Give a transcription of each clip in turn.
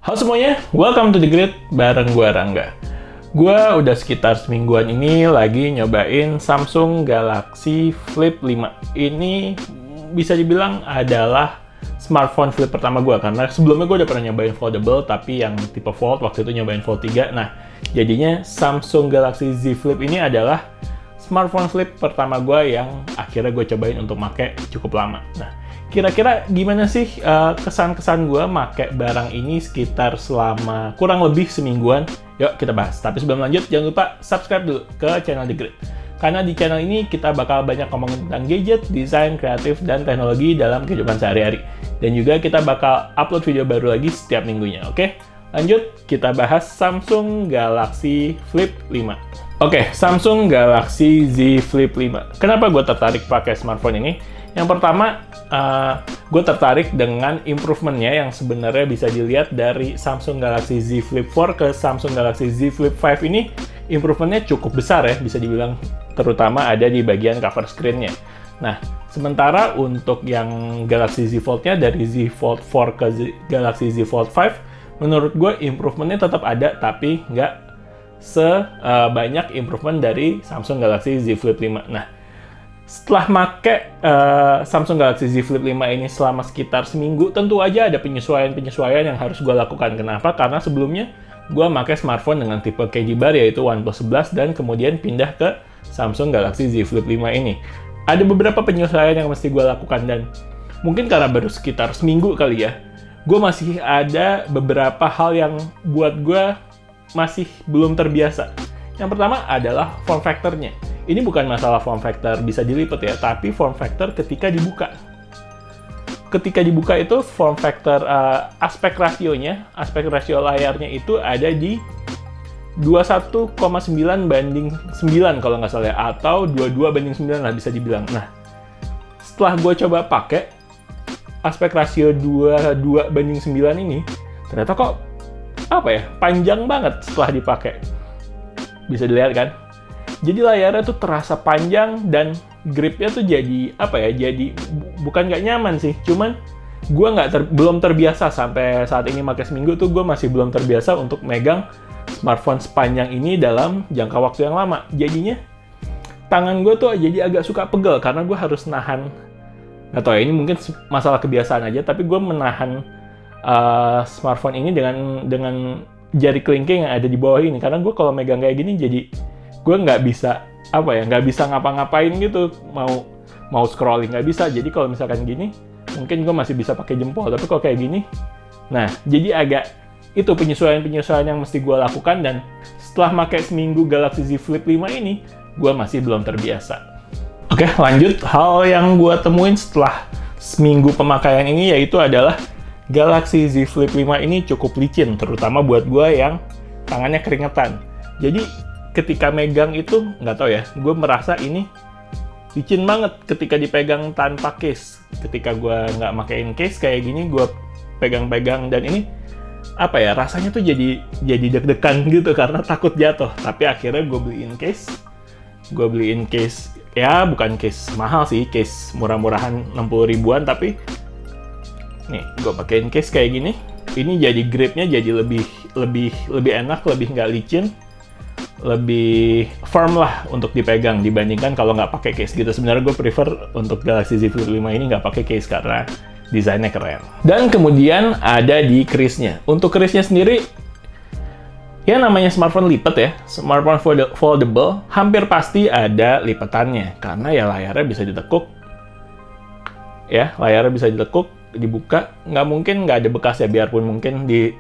Halo semuanya, welcome to The Grid bareng gue Rangga. Gue udah sekitar semingguan ini lagi nyobain Samsung Galaxy Flip 5. Ini bisa dibilang adalah smartphone flip pertama gue, karena sebelumnya gue udah pernah nyobain foldable, tapi yang tipe fold, waktu itu nyobain fold 3. Nah, jadinya Samsung Galaxy Z Flip ini adalah smartphone flip pertama gue yang akhirnya gue cobain untuk make cukup lama. Nah, kira-kira gimana sih kesan-kesan gue make barang ini sekitar selama kurang lebih semingguan? Yuk kita bahas. Tapi sebelum lanjut, jangan lupa subscribe dulu ke channel The Grid. Karena di channel ini kita bakal banyak ngomongin tentang gadget, desain, kreatif, dan teknologi dalam kehidupan sehari-hari. Dan juga kita bakal upload video baru lagi setiap minggunya, oke? Lanjut, kita bahas Samsung Galaxy Flip 5. Oke, Samsung Galaxy Z Flip 5. Kenapa gue tertarik pakai smartphone ini? Yang pertama, gue tertarik dengan improvement-nya yang sebenarnya bisa dilihat dari Samsung Galaxy Z Flip 4 ke Samsung Galaxy Z Flip 5 ini. Improve-nya cukup besar ya, bisa dibilang, terutama ada di bagian cover screen-nya. Nah, sementara untuk yang Galaxy Z Fold-nya dari Z Fold 4 ke Galaxy Z Fold 5, menurut gue improvement-nya tetap ada, tapi nggak sebanyak improvement dari Samsung Galaxy Z Flip 5. Nah, setelah make Samsung Galaxy Z Flip 5 ini selama sekitar seminggu, tentu aja ada penyesuaian-penyesuaian yang harus gue lakukan. Kenapa? Karena sebelumnya gue make smartphone dengan tipe KG bar, yaitu OnePlus 11, dan kemudian pindah ke Samsung Galaxy Z Flip 5 ini. Ada beberapa penyesuaian yang mesti gue lakukan, dan mungkin karena baru sekitar seminggu kali ya, gue masih ada beberapa hal yang buat gue masih belum terbiasa. Yang pertama adalah form factor-nya. Ini bukan masalah form factor bisa dilipat ya, tapi form factor ketika dibuka. Ketika dibuka itu form factor aspek rasio layarnya itu ada di 21,9 banding 9 kalau nggak salah ya, atau 22:9 lah bisa dibilang. Nah, setelah gue coba pakai aspek rasio 22:9 ini, ternyata kok panjang banget setelah dipakai. Bisa dilihat kan? Jadi layarnya tuh terasa panjang dan gripnya tuh jadi jadi bukan nggak nyaman sih, cuman gue belum terbiasa sampai saat ini, pakai seminggu tuh gue masih belum terbiasa untuk megang smartphone sepanjang ini dalam jangka waktu yang lama. Jadinya tangan gue tuh jadi agak suka pegel karena gue harus nahan. Nggak tahu ya, ini mungkin masalah kebiasaan aja, tapi gue menahan smartphone ini dengan jari kelingking yang ada di bawah ini, karena gue kalau megang kayak gini jadi gue nggak bisa ngapa-ngapain gitu, mau scrolling nggak bisa. Jadi kalau misalkan gini mungkin gue masih bisa pakai jempol, tapi kalau kayak gini, nah jadi agak itu penyesuaian yang mesti gue lakukan. Dan setelah pakai seminggu Galaxy Z Flip 5 ini, gue masih belum terbiasa. Oke, lanjut. Hal yang gue temuin setelah seminggu pemakaian ini yaitu adalah Galaxy Z Flip 5 ini cukup licin, terutama buat gue yang tangannya keringetan. Jadi ketika megang itu, nggak tahu ya, gue merasa ini licin banget ketika dipegang tanpa case. Ketika gue nggak makein case kayak gini, gue pegang-pegang, dan ini rasanya tuh jadi deg-degan gitu karena takut jatuh. Tapi akhirnya gue beliin case ya, bukan case mahal sih, case murah-murahan 60 ribuan, tapi nih gue pakein case kayak gini. Ini jadi gripnya jadi lebih enak, lebih nggak licin, lebih firm lah untuk dipegang dibandingkan kalau nggak pakai case gitu. Sebenarnya gue prefer untuk Galaxy Z Flip 5 ini nggak pakai case karena desainnya keren. Dan kemudian ada di case-nya. Untuk case-nya sendiri, ya namanya smartphone lipat ya, smartphone foldable, hampir pasti ada lipatannya karena ya layarnya bisa ditekuk. Ya, layarnya bisa ditekuk, dibuka, nggak mungkin nggak ada bekas ya, biarpun mungkin di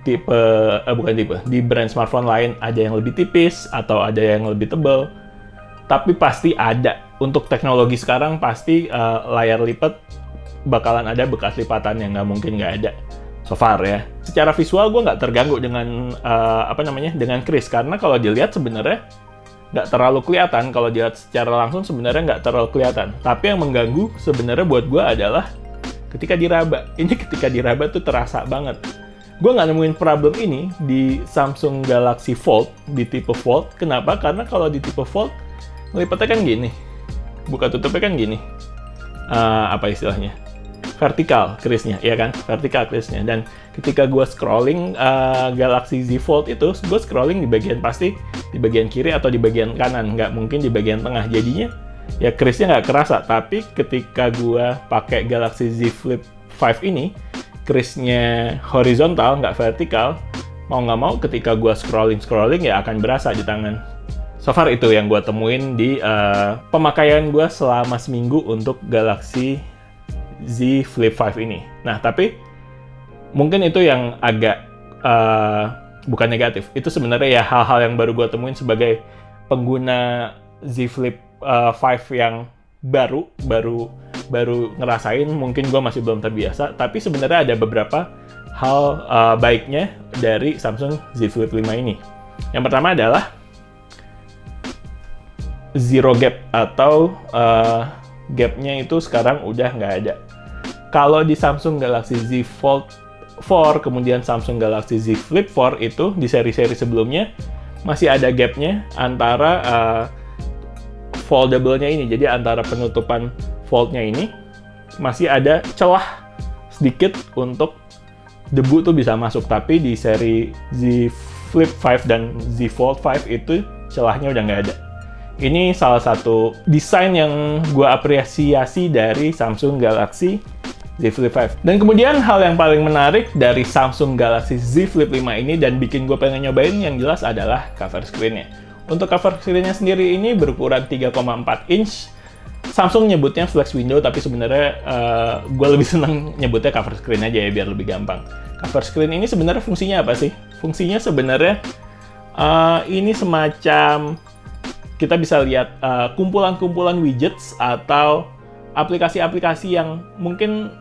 di brand smartphone lain ada yang lebih tipis atau ada yang lebih tebal, tapi pasti ada. Untuk teknologi sekarang pasti layar lipat bakalan ada bekas lipatan, yang nggak mungkin nggak ada so far ya. Secara visual gue nggak terganggu dengan dengan case, karena kalau dilihat sebenarnya nggak terlalu kelihatan. Kalau dilihat secara langsung sebenarnya nggak terlalu kelihatan, tapi yang mengganggu sebenarnya buat gue adalah ketika diraba. Ini ketika diraba tuh terasa banget. Gue nggak nemuin problem ini di Samsung Galaxy Fold, di tipe Fold. Kenapa? Karena kalau di tipe Fold, ngelipatnya kan gini. Buka tutupnya kan gini. Apa istilahnya? vertikal krisnya, ya kan? Vertikal krisnya. Dan ketika gue scrolling Galaxy Z Fold itu, gue scrolling di bagian pasti di bagian kiri atau di bagian kanan, nggak mungkin di bagian tengah. Jadinya ya krisnya nggak kerasa. Tapi ketika gue pakai Galaxy Z Flip 5 ini, krisnya horizontal, nggak vertikal, mau nggak mau ketika gue scrolling ya akan berasa di tangan. So far itu yang gue temuin di pemakaian gue selama seminggu untuk Galaxy Z Flip 5 ini. Nah, tapi mungkin itu yang agak bukan negatif. Itu sebenarnya ya hal-hal yang baru gue temuin sebagai pengguna Z Flip 5 yang baru ngerasain. Mungkin gue masih belum terbiasa, tapi sebenarnya ada beberapa hal baiknya dari Samsung Z Flip 5 ini. Yang pertama adalah zero gap atau gapnya itu sekarang udah nggak ada. Kalau di Samsung Galaxy Z Fold 4, kemudian Samsung Galaxy Z Flip 4 itu di seri-seri sebelumnya masih ada gapnya antara foldable-nya ini. Jadi antara penutupan fold-nya ini masih ada celah sedikit untuk debu tuh bisa masuk. Tapi di seri Z Flip 5 dan Z Fold 5 itu celahnya udah nggak ada. Ini salah satu desain yang gue apresiasi dari Samsung Galaxy Z Flip 5. Dan kemudian hal yang paling menarik dari Samsung Galaxy Z Flip 5 ini dan bikin gue pengen nyobain yang jelas adalah cover screen-nya. Untuk cover screen-nya sendiri ini berukuran 3,4 inch. Samsung nyebutnya flex window, tapi sebenarnya gue lebih senang nyebutnya cover screen aja ya biar lebih gampang. Cover screen ini sebenarnya fungsinya apa sih? Fungsinya sebenarnya ini semacam kita bisa lihat kumpulan-kumpulan widgets atau aplikasi-aplikasi yang mungkin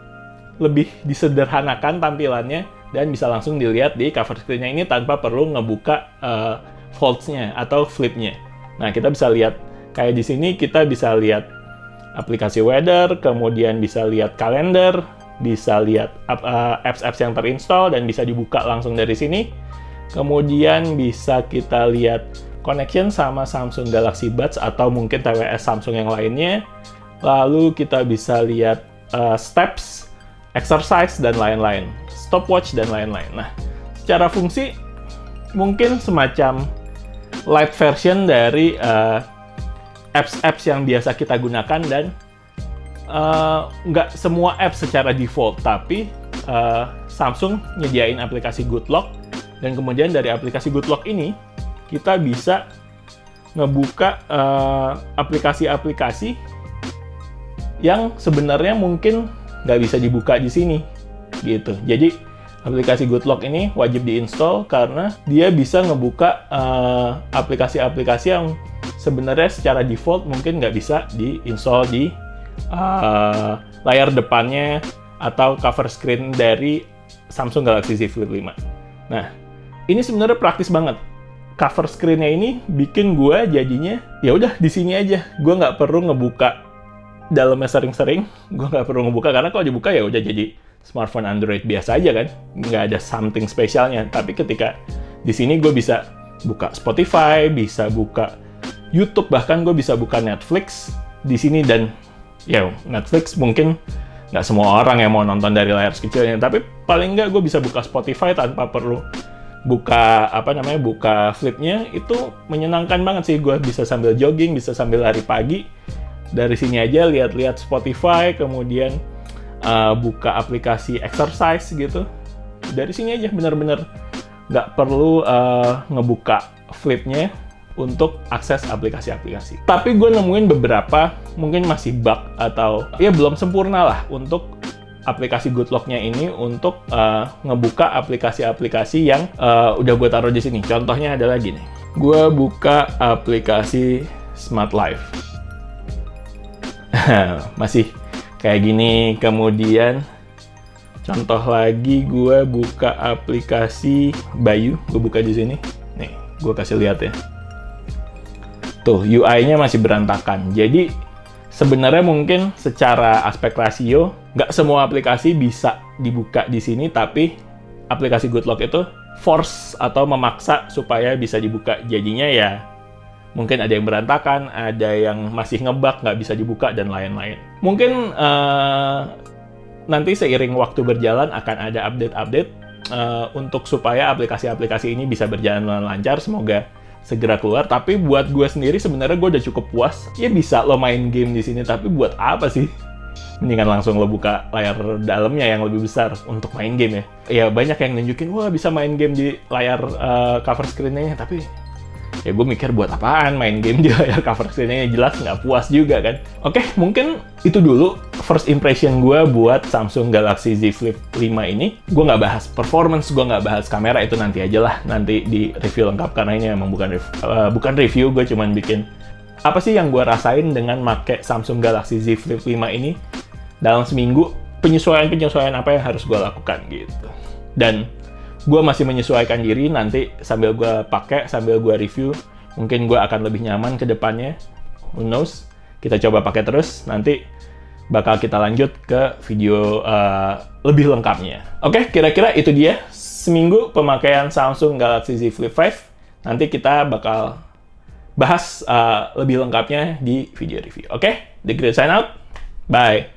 lebih disederhanakan tampilannya dan bisa langsung dilihat di cover screen-nya ini tanpa perlu ngebuka folds-nya atau flip-nya. Nah, kita bisa lihat kayak di sini kita bisa lihat aplikasi weather, kemudian bisa lihat kalender, bisa lihat apps-apps yang terinstall dan bisa dibuka langsung dari sini. Kemudian bisa kita lihat connection sama Samsung Galaxy Buds atau mungkin TWS Samsung yang lainnya. Lalu kita bisa lihat steps, exercise, dan lain-lain. Stopwatch, dan lain-lain. Nah, secara fungsi mungkin semacam light version dari apps-apps yang biasa kita gunakan dan nggak semua apps secara default, tapi Samsung nyediain aplikasi Good Lock dan kemudian dari aplikasi Good Lock ini kita bisa ngebuka aplikasi-aplikasi yang sebenarnya mungkin nggak bisa dibuka di sini, gitu. Jadi aplikasi Good Lock ini wajib diinstal karena dia bisa ngebuka aplikasi-aplikasi yang sebenarnya secara default mungkin nggak bisa diinstal di layar depannya atau cover screen dari Samsung Galaxy Z Flip 5. Nah, ini sebenarnya praktis banget. Cover screen-nya ini bikin gue jadinya ya udah di sini aja. Gue nggak perlu ngebuka dalamnya sering-sering. Gue nggak perlu ngebuka karena kalau dibuka ya udah jadi smartphone Android biasa aja kan. Nggak ada something spesialnya. Tapi ketika di sini gue bisa buka Spotify, bisa buka YouTube, bahkan gue bisa buka Netflix di sini. Dan ya Netflix mungkin nggak semua orang yang mau nonton dari layar kecilnya. Tapi paling nggak gue bisa buka Spotify tanpa perlu buka buka flipnya. Itu menyenangkan banget sih. Gue bisa sambil jogging, bisa sambil lari pagi dari sini aja lihat-lihat Spotify, kemudian buka aplikasi exercise gitu dari sini aja. Bener-bener nggak perlu ngebuka flipnya untuk akses aplikasi-aplikasi. Tapi gue nemuin beberapa mungkin masih bug atau ya belum sempurna lah untuk aplikasi Good Lock-nya ini untuk ngebuka aplikasi-aplikasi yang udah gue taruh di sini. Contohnya adalah gini. Gue buka aplikasi Smart Life. Masih kayak gini. Kemudian contoh lagi gue buka aplikasi Bayu. Gue buka di sini. Nih, gue kasih lihat ya. Tuh, UI-nya masih berantakan. Jadi sebenarnya mungkin secara aspek rasio, nggak semua aplikasi bisa dibuka di sini, tapi aplikasi Good Lock itu force atau memaksa supaya bisa dibuka. Jadinya ya mungkin ada yang berantakan, ada yang masih ngebug, nggak bisa dibuka, dan lain-lain. Mungkin nanti seiring waktu berjalan akan ada update-update untuk supaya aplikasi-aplikasi ini bisa berjalan dengan lancar. Semoga segera keluar. Tapi buat gue sendiri sebenarnya gue udah cukup puas. Ya bisa lo main game di sini, tapi buat apa sih? Mendingan langsung lo buka layar dalamnya yang lebih besar untuk main game ya. Ya banyak yang nunjukin, wah bisa main game di layar cover screen-nya, tapi ya gue mikir buat apaan main game di layar cover screen-nya, jelas nggak puas juga kan. Oke, mungkin itu dulu first impression gue buat Samsung Galaxy Z Flip 5 ini. Gue nggak bahas performance, gue nggak bahas kamera, itu nanti aja lah, nanti di review lengkap, karena ini emang bukan review, gue cuman bikin apa sih yang gue rasain dengan make Samsung Galaxy Z Flip 5 ini dalam seminggu, penyesuaian apa yang harus gue lakukan gitu. Dan gue masih menyesuaikan diri, nanti sambil gue pakai, sambil gue review, mungkin gue akan lebih nyaman ke depannya. Who knows? Kita coba pakai terus, nanti bakal kita lanjut ke video lebih lengkapnya. Oke, kira-kira itu dia seminggu pemakaian Samsung Galaxy Z Flip 5. Nanti kita bakal bahas lebih lengkapnya di video review. Oke, The Great sign out. Bye.